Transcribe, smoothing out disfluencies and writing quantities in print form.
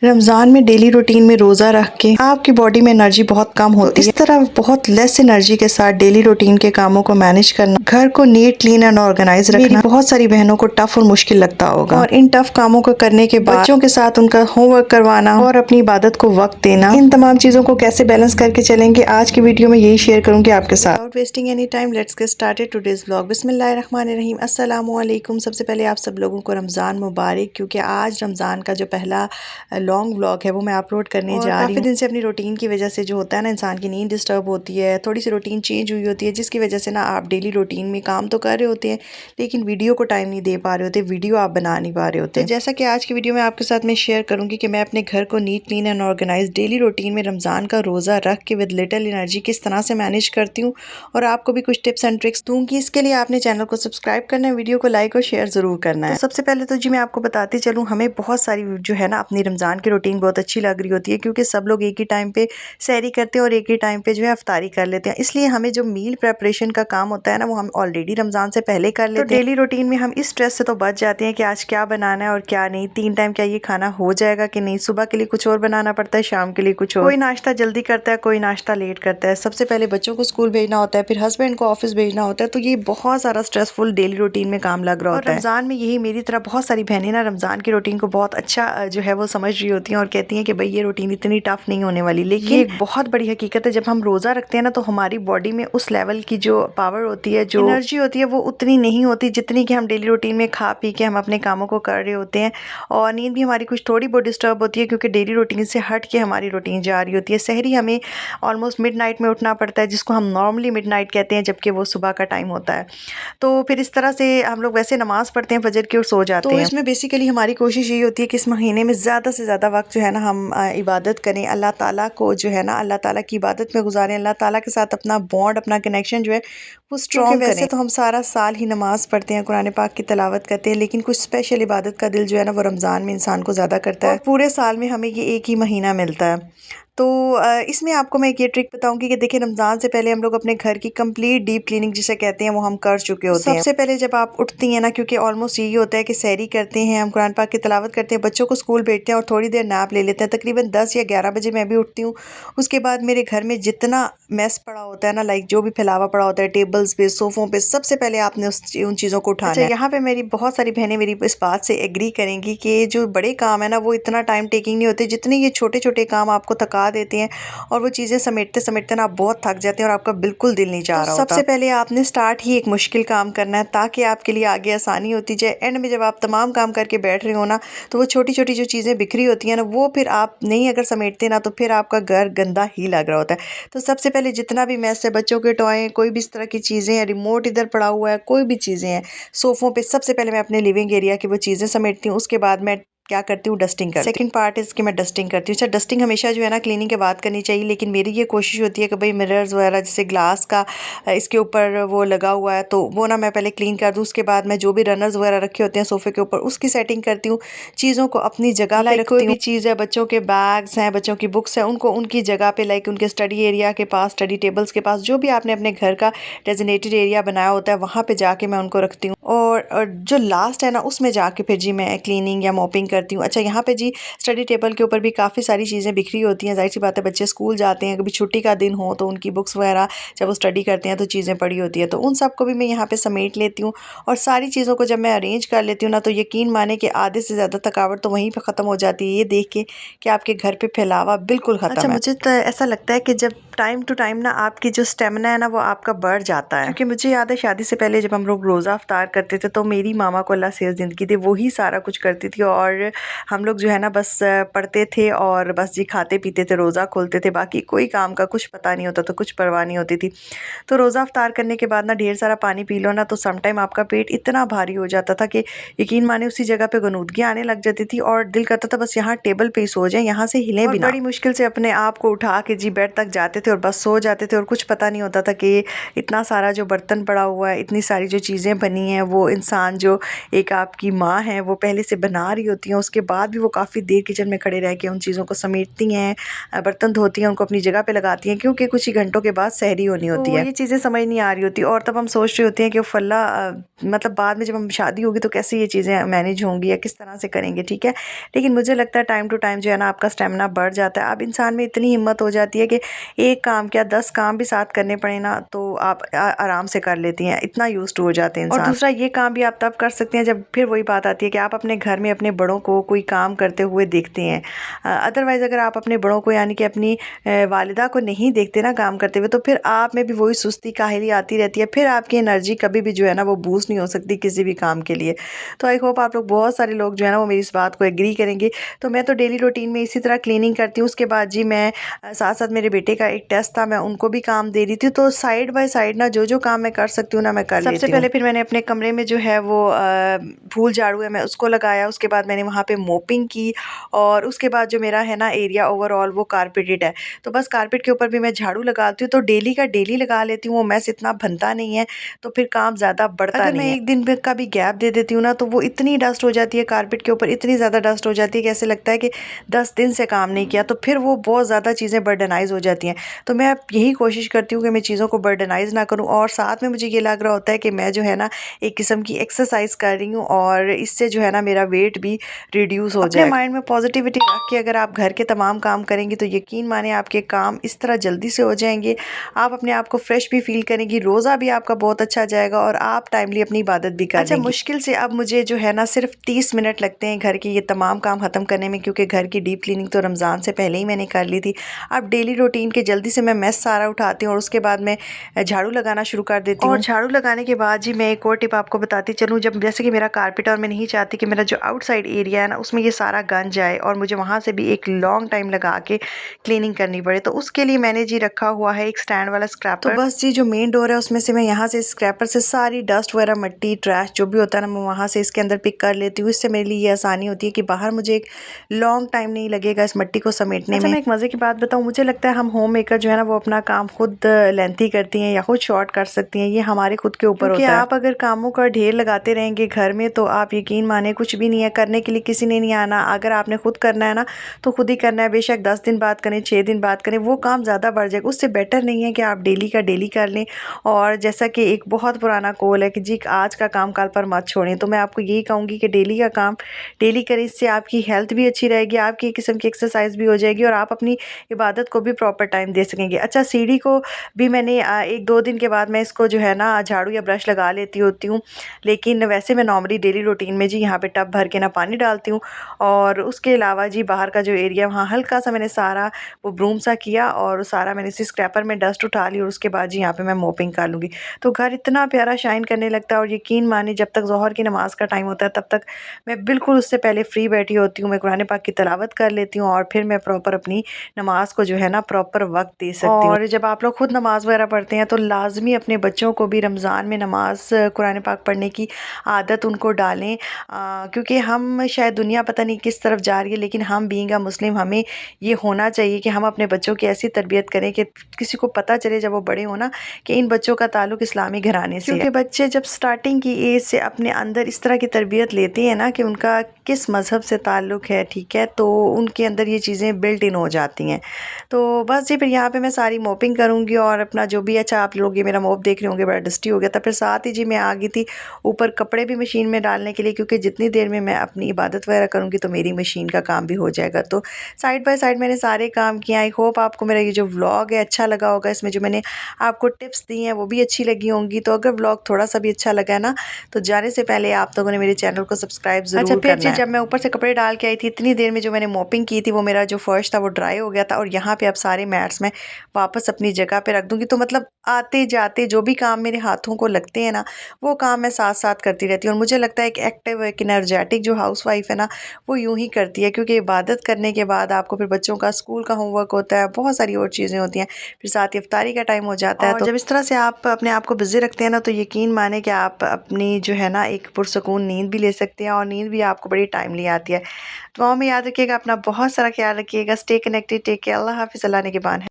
रमज़ान में daily routine में रोज़ा रख के आपकी बॉडी में एनर्जी बहुत कम होती है। इस तरह बहुत लेस एनर्जी के साथ डेली रूटीन के कामों को मैनेज करना, घर को नीट क्लीन एंड ऑर्गेनाइज रखना बहुत सारी बहनों को टफ और मुश्किल लगता होगा। और इन टफ कामों को करने के बाद बच्चों के साथ उनका होमवर्क करवाना और अपनी इबादत को वक्त देना, इन तमाम चीज़ों को कैसे बैलेंस करके चलेंगे, आज की वीडियो में यही शेयर करूंगी आपके साथ। Without wasting any time let's get started today's vlog. बिस्मिल्लाहिर्रहमानिर्रहीम। अस्सलामु अलैकुम। सबसे पहले आप सब लोगों को रमज़ान मुबारक, क्योंकि आज रमज़ान का जो पहला लॉन्ग व्लॉग है वो मैं अपलोड करने जा रही हूँ। काफ़ी दिन से अपनी रूटीन की वजह से जो होता है ना, इंसान की नींद डिस्टर्ब होती है, थोड़ी सी रूटीन चेंज हुई होती है, जिसकी वजह से ना आप डेली रूटीन में काम तो कर रहे होते हैं लेकिन वीडियो को टाइम नहीं दे पा रहे होते, वीडियो आप बना नहीं पा रहे होते। तो जैसा कि आज की वीडियो में आपके साथ मैं शेयर करूँगी कि मैं अपने घर को neat clean and organise daily routine में रमज़ान का रोज़ा रख के विद लिटिल एनर्जी किस तरह से मैनेज करती हूँ, और आपको भी कुछ टिप्स एंड ट्रिक्स दूँगी। इसके लिए आपने चैनल को सब्सक्राइब करना है, वीडियो को लाइक और शेयर ज़रूर करना है। तो सबसे पहले तो जी मैं आपको बताती चलूँ, हमें बहुत सारी जो है ना अपनी रमज़ान की रूटीन बहुत अच्छी लग रही होती है, क्योंकि सब लोग एक ही टाइम पे सहरी करते हैं और एक ही टाइम पे जो है अफ्तारी कर लेते हैं। इसलिए हमें जो मील प्रेपरेशन का काम होता है ना, वो हम ऑलरेडी रमज़ान से पहले कर लेते हैं। तो डेली रूटीन में हम इस स्ट्रेस से तो बच जाते हैं कि आज क्या बनाना है और क्या नहीं, 3 टाइम क्या ये खाना हो जाएगा कि नहीं। सुबह के लिए कुछ और बनाना पड़ता है, शाम के लिए कुछ और। कोई नाश्ता जल्दी करता है, कोई नाश्ता लेट करता है। सबसे पहले बच्चों को स्कूल भेजना होता है, फिर हस्बैंड को ऑफिस भेजना होता है। तो ये बहुत सारा स्ट्रेसफुल डेली रूटीन में काम लग रहा होता है। रमज़ान में यही मेरी तरह बहुत सारी बहनें ना रमज़ान की रूटीन को बहुत अच्छा जो है वो समझ रही होती हैं और कहती हैं कि भाई ये रूटीन इतनी टफ नहीं होने वाली। लेकिन ये एक बहुत बड़ी हकीकत है, जब हम रोज़ा रखते हैं ना तो हमारी बॉडी में उस लेवल की जो पावर होती है, जो एनर्जी होती है, वो उतनी नहीं होती जितनी कि हम डेली रूटीन में खा पी के हम अपने कामों को कर रहे होते हैं। और नींद भी हमारी कुछ थोड़ी बहुत डिस्टर्ब होती है, क्योंकि डेली रूटीन से हट के हमारी रूटीन जा रही होती है। सहरी हमें ऑलमोस्ट मिडनाइट में उठना पड़ता है, जिसको हम नॉर्मली मिडनाइट कहते हैं, जबकि वो सुबह का टाइम होता है। तो फिर इस तरह से हम लोग वैसे नमाज पढ़ते हैं फजर की और सो जाते हैं। तो इसमें बेसिकली हमारी कोशिश यही होती है कि इस महीने में ज़्यादा से ज़्यादा वक्त जो है ना हम इबादत करें, अल्लाह ताला को जो है ना अल्लाह ताला की इबादत में गुजारें, अल्लाह ताला के साथ अपना बॉन्ड, अपना कनेक्शन जो है वो स्ट्रॉन्ग करें। वैसे तो हम सारा साल ही नमाज पढ़ते हैं, कुरान पाक की तिलावत करते हैं, लेकिन कुछ स्पेशल इबादत का दिल जो है ना वो रमज़ान में इंसान को ज़्यादा करता है। और पूरे साल में हमें ये एक ही महीना मिलता है। तो इसमें आपको मैं एक ये ट्रिक बताऊंगी कि देखिए, रमज़ान से पहले हम लोग अपने घर की कंप्लीट डीप क्लीनिंग जिसे कहते हैं वो हम कर चुके होते हैं। सबसे पहले जब आप उठती हैं ना, क्योंकि ऑलमोस्ट यही होता है कि सहरी करते हैं, हम कुरान पाक की तिलावत करते हैं, बच्चों को स्कूल भेजते हैं और थोड़ी देर नैप ले लेते हैं। तकरीबन 10 या 11 बजे मैं भी उठती हूँ। उसके बाद मेरे घर में जितना मेस पड़ा होता है ना, लाइक जो भी फैलावा पड़ा होता है टेबल्स पे, सोफ़ों पे, सबसे पहले आपने उन चीज़ों को उठाना है। यहाँ पे मेरी बहुत सारी बहनें मेरी इस बात से एग्री करेंगी कि जो बड़े काम है ना वो इतना टाइम टेकिंग नहीं होते, जितने ये छोटे छोटे काम आपको थका देते हैं और वो चीज़ें समेटते समेटते ना आप बहुत थक जाते हैं और आपका बिल्कुल दिल नहीं चाह रहा होता। सबसे पहले आपने स्टार्ट ही एक मुश्किल काम करना है, ताकि आपके लिए आगे आसानी होती जाए। एंड में जब आप तमाम काम करके बैठ रहे हो ना, तो वो छोटी छोटी जो चीज़ें बिखरी होती हैं ना, वो फिर आप नहीं अगर समेटते ना, तो फिर आपका घर गंदा ही लग रहा होता है। तो सबसे पहले जितना भी मैस है, बच्चों के टॉय, कोई भी इस तरह की चीज़ें हैं, रिमोट इधर पड़ा हुआ है, कोई भी चीज़ें हैं सोफ़ों पे, सबसे पहले मैं अपने लिविंग एरिया की वो चीज़ें समेटती हूँ। उसके बाद मैं क्या करती हूँ, डस्टिंग करती हूँ। सेकंड पार्ट है इसकी, मैं डस्टिंग करती हूँ। अच्छा, डस्टिंग हमेशा जो है ना क्लीनिंग के बाद करनी चाहिए, लेकिन मेरी ये कोशिश होती है कि भाई मिरर्स वगैरह जैसे ग्लास का इसके ऊपर वो लगा हुआ है, तो वो ना मैं पहले क्लीन कर दूँ। उसके बाद मैं जो भी रनर्स वगैरह रखे होते हैं सोफ़े के ऊपर, उसकी सेटिंग करती हूँ, चीज़ों को अपनी जगह पे रखती हूँ। कोई भी चीज़ है, बच्चों के बैग्स हैं, बच्चों की बुक्स हैं, उनको उनकी जगह पे, लाइक उनके स्टडी एरिया के पास, स्टडी टेबल्स के पास, जो भी आपने अपने घर का डेजिग्नेटेड एरिया बनाया होता है, वहाँ पे जाके मैं उनको रखती हूँ। और जो लास्ट है ना, उसमें जाके फिर जी मैं क्लीनिंग या मॉपिंग करती हूँ। अच्छा, यहाँ पे जी स्टडी टेबल के ऊपर भी काफ़ी सारी चीज़ें बिखरी होती हैं। जाहिर सी बात है, बच्चे स्कूल जाते हैं, कभी छुट्टी का दिन हो तो उनकी बुक्स वगैरह जब वो स्टडी करते हैं तो चीज़ें पड़ी होती है, तो उन सब को भी मैं यहाँ पे समेट लेती हूँ। और सारी चीज़ों को जब मैं अरेंज कर लेती हूँ ना, तो यकीन माने कि आधे से ज़्यादा थकावट तो वहीं पर ख़त्म हो जाती है, ये देख के कि आपके घर पर फैलावा बिल्कुल ख़त्म है। अच्छा, मुझे तो ऐसा लगता है कि जब टाइम टू टाइम ना आपकी जो स्टेमिना है ना वो आपका बढ़ जाता है, क्योंकि मुझे याद है शादी से पहले जब हम लोग रोज़ा अफ्तार करते थे, तो मेरी मामा को अल्लाह सेहत ज़िंदगी दे, वो ही सारा कुछ करती थी, और हम लोग जो है ना बस पढ़ते थे और बस जी खाते पीते थे, रोज़ा खोलते थे, बाकी कोई काम का कुछ पता नहीं होता था, कुछ परवाह नहीं होती थी। तो रोज़ा अफ्तार करने के बाद ना ढेर सारा पानी पी लो ना, तो सम टाइम आपका पेट इतना भारी हो जाता था कि यकीन माने उसी जगह पे गनूदगी आने लग जाती थी, और दिल करता था बस यहाँ टेबल पे ही सो जाए, यहाँ से हिले भी ना। बड़ी मुश्किल से अपने आप को उठा के जी बेड तक जाते थे और बस सो जाते थे, और कुछ पता नहीं होता था कि इतना सारा जो बर्तन पड़ा हुआ है, इतनी सारी जो चीज़ें बनी हैं, वो इंसान जो एक आपकी माँ है वो पहले से बना रही होती होती हैं, उसके बाद भी वो काफ़ी देर किचन में खड़े रह के उन चीज़ों को समेटती हैं, बर्तन धोती हैं, उनको अपनी जगह पे लगाती हैं, क्योंकि कुछ ही घंटों के बाद सहरी होनी होती है। ये चीज़ें समझ नहीं आ रही होती और तब हम सोच रहे होते हैं कि फल्ला मतलब बाद में जब हम शादी होगी तो कैसे ये चीज़ें मैनेज होंगी या किस तरह से करेंगे, ठीक है। लेकिन मुझे लगता है टाइम टू टाइम जो है ना आपका स्टेमिना बढ़ जाता है। अब इंसान में इतनी हिम्मत हो जाती है कि एक काम क्या 10 काम भी साथ करने पड़े ना तो आप आराम से कर लेती हैं, इतना यूज्ड टू हो जाते हैं इंसान। और दूसरा ये काम भी आप तब कर सकते हैं जब फिर वही बात आती है कि आप अपने घर में अपने बड़ों को कोई काम करते हुए देखते हैं। अदरवाइज़ अगर आप अपने बड़ों को यानी कि अपनी वालिदा को नहीं देखते ना काम करते हुए, तो फिर आप में भी वही सुस्ती काहली आती रहती है, फिर आपकी एनर्जी कभी भी जो है ना वो बूस्ट नहीं हो सकती किसी भी काम के लिए। तो आई होप आप लोग बहुत सारे लोग जो है ना वो मेरी इस बात को एग्री करेंगे। तो मैं तो डेली रूटीन में इसी तरह क्लीनिंग करती हूँ। उसके बाद जी मैं साथ साथ मेरे बेटे का एक टेस्ट था, मैं उनको भी काम दे रही थी, तो साइड बाय साइड ना जो काम मैं कर सकती हूँ ना मैं कर लेती हूँ। सबसे पहले फिर मैंने अपने कमरे में जो है वो फूल झाड़ू है मैं उसको लगाया, उसके बाद मैंने वहाँ पे मोपिंग की और उसके बाद जो मेरा है ना एरिया ओवरऑल वो कारपेटेड है, तो बस कारपेट के ऊपर भी मैं झाड़ू लगाती हूँ। तो डेली का डेली लगा लेती हूँ, वो मैस इतना बनता नहीं है, तो फिर काम ज़्यादा बढ़ता नहीं है। अगर मैं एक दिन का भी गैप दे देती हूँ ना तो वो इतनी डस्ट हो जाती है कारपेट के ऊपर, इतनी ज़्यादा डस्ट हो जाती है कि ऐसे लगता है कि 10 दिन से काम नहीं किया, तो फिर वो बहुत ज़्यादा चीज़ें बर्डनाइज हो जाती हैं। तो मैं अब यही कोशिश करती हूँ कि मैं चीज़ों को बर्डनाइज ना करूँ, और साथ में मुझे ये लग रहा होता है कि मैं जो है ना एक किस्म की एक्सरसाइज कर रही हूँ और इससे जो है ना मेरा वेट भी रिड्यूस हो जाए। अपने माइंड में पॉजिटिविटी रख के अगर आप घर के तमाम काम करेंगी तो यकीन माने आपके काम इस तरह जल्दी से हो जाएंगे, आप अपने आप को फ्रेश भी फील करेंगी, रोज़ा भी आपका बहुत अच्छा जाएगा और आप टाइमली अपनी इबादत भी कर लेंगी। अच्छा, मुश्किल से अब मुझे जो है ना सिर्फ 30 मिनट लगते हैं घर के ये तमाम काम ख़त्म करने में, क्योंकि घर की डीप क्लीनिंग तो रमज़ान से पहले ही मैंने कर ली थी। अब डेली रूटीन के जल्दी से मैं मेस सारा उठाती हूँ और उसके बाद मैं झाड़ू लगाना शुरू कर देती हूँ। और झाड़ू लगाने के बाद जी मैं एक और टिप आपको बताती चलूँ, जब जैसे कि मेरा कारपेट और मैं नहीं चाहती कि मेरा जो आउटसाइड एरिया है ना उसमें ये सारा गंज आए और मुझे वहाँ से भी एक लॉन्ग टाइम लगा के क्लीनिंग करनी पड़े, तो उसके लिए मैंने जी रखा हुआ है एक स्टैंड वाला स्क्रैपर। तो बस जी जो मेन डोर है उसमें से मैं यहाँ से स्क्रैपर से सारी डस्ट वगैरह मिट्टी ट्रैश जो भी होता है ना मैं वहाँ से इसके अंदर पिक कर लेती हूँ। इससे मेरे लिए ये आसानी होती है कि बाहर मुझे एक लॉन्ग टाइम नहीं लगेगा इस मिट्टी को समेटने में। मैं एक मज़े की बात बताऊँ, मुझे लगता है हम होम मेकर जो है ना वो अपना काम खुद लेंथी करती हैं या खुद शॉर्ट कर सकती हैं, ये हमारे खुद के ऊपर होता है। आप अगर कामों का ढेर लगाते रहेंगे घर में तो आप यकीन माने कुछ भी नहीं है, करने के लिए किसी ने नहीं आना। अगर आपने खुद करना है ना तो खुद ही करना है, बेशक 10 दिन बाद करें 6 दिन बाद करें, वो काम ज़्यादा बढ़ जाएगा। उससे बेटर नहीं है कि आप डेली का डेली कर लें। और जैसा कि एक बहुत पुराना कॉल है कि जी आज का काम कल पर मत छोड़ें, तो मैं आपको यही कहूँगी कि डेली का काम डेली करें, इससे आपकी हेल्थ भी अच्छी रहेगी, आपकी एक किस्म की एक्सरसाइज भी हो जाएगी और आप अपनी इबादत को भी प्रॉपर टाइम दे सकेंगे। अच्छा, सीढ़ी को भी मैंने 1-2 दिन के बाद मैं इसको जो है ना झाड़ू या ब्रश लगा लेती होती हूँ, लेकिन वैसे मैं नॉर्मली डेली रूटीन में जी यहाँ पे टब भर के ना पानी डालती हूँ। और उसके अलावा जी बाहर का जो एरिया वहाँ हल्का सा मैंने सारा वो ब्रूम सा किया और सारा मैंने इसी स्क्रैपर में डस्ट उठा ली और उसके बाद जी यहाँ पे मैं मोपिंग कर लूँगी, तो घर इतना प्यारा शाइन करने लगता है। और यकीन मानिए जब तक ज़ोहर की नमाज़ का टाइम होता है तब तक मैं बिल्कुल उससे पहले फ्री बैठी होती हूँ, मैं कुरान पाक की तिलावत कर लेती हूँ और फिर मैं प्रॉपर अपनी नमाज को जो है ना प्रॉपर वक्त दे सकती हूँ। और जब आप लोग खुद नमाज वगैरह पढ़ते हैं तो लाजमी अपने बच्चों को भी रमज़ान में नमाज कुरान पाक पढ़ने की आदत उनको डालें, क्योंकि हम शायद दुनिया पता नहीं किस तरफ जा रही है, लेकिन हम बीइंग अ मुस्लिम हमें ये होना चाहिए कि हम अपने बच्चों की ऐसी तरबियत करें कि किसी को पता चले जब वो बड़े हो ना कि इन बच्चों का ताल्लुक इस्लामी घराने से है। क्योंकि बच्चे जब स्टार्टिंग की एज से अपने अंदर इस तरह की तरबियत लेते हैं ना कि उनका किस मज़हब से ताल्लुक़ है, ठीक है, तो उनके अंदर ये चीज़ें बिल्ट इन हो जाती हैं। तो बस जी फिर यहाँ पे मैं सारी मोपिंग करूँगी और अपना जो भी, अच्छा आप लोग ये मेरा मोप देख रहे होंगे बड़ा डस्टी हो गया था, फिर साथ ही जी मैं आ गई थी ऊपर कपड़े भी मशीन में डालने के लिए, क्योंकि जितनी देर में मैं अपनी इबादत वगैरह करूँगी तो मेरी मशीन का काम भी हो जाएगा। तो साइड बाय साइड मैंने सारे काम किए। आई होप आपको मेरा ये जो व्लॉग है अच्छा लगा होगा, इसमें जो मैंने आपको टिप्स दी हैं वो भी अच्छी लगी होंगी। तो अगर व्लॉग थोड़ा सा भी अच्छा लगा है ना तो जाने से पहले आप लोगों ने मेरे चैनल को सब्सक्राइब ज़रूर करना है। जब मैं ऊपर से कपड़े डाल के आई थी इतनी देर में जो मैंने मोपिंग की थी वो मेरा जो फर्श था वो ड्राई हो गया था और यहाँ पे अब सारे मैट्स मैं वापस अपनी जगह पे रख दूँगी। तो मतलब आते जाते जो भी काम मेरे हाथों को लगते हैं ना वो काम मैं साथ साथ करती रहती हूँ। और मुझे लगता है एक एक्टिव एक एनर्जेटिक जो हाउसवाइफ है ना वो यूँ ही करती है, क्योंकि इबादत करने के बाद आपको फिर बच्चों का स्कूल का होमवर्क होता है, बहुत सारी और चीज़ें होती हैं, फिर साथ ही इफ्तारी का टाइम हो जाता है। तो जब इस तरह से आप अपने आप को बिज़ी रखते हैं ना तो यकीन माने कि आप अपनी जो है ना एक पुरसकून नींद भी ले सकते हैं और नींद भी आपको बड़ी टाइमली आती है। दुआओं में याद रखिएगा, अपना बहुत सारा ख्याल रखिएगा। स्टे कनेक्टेड, टेक केयर, अल्लाह हाफ़िज़, अल्लाह निगहबान है।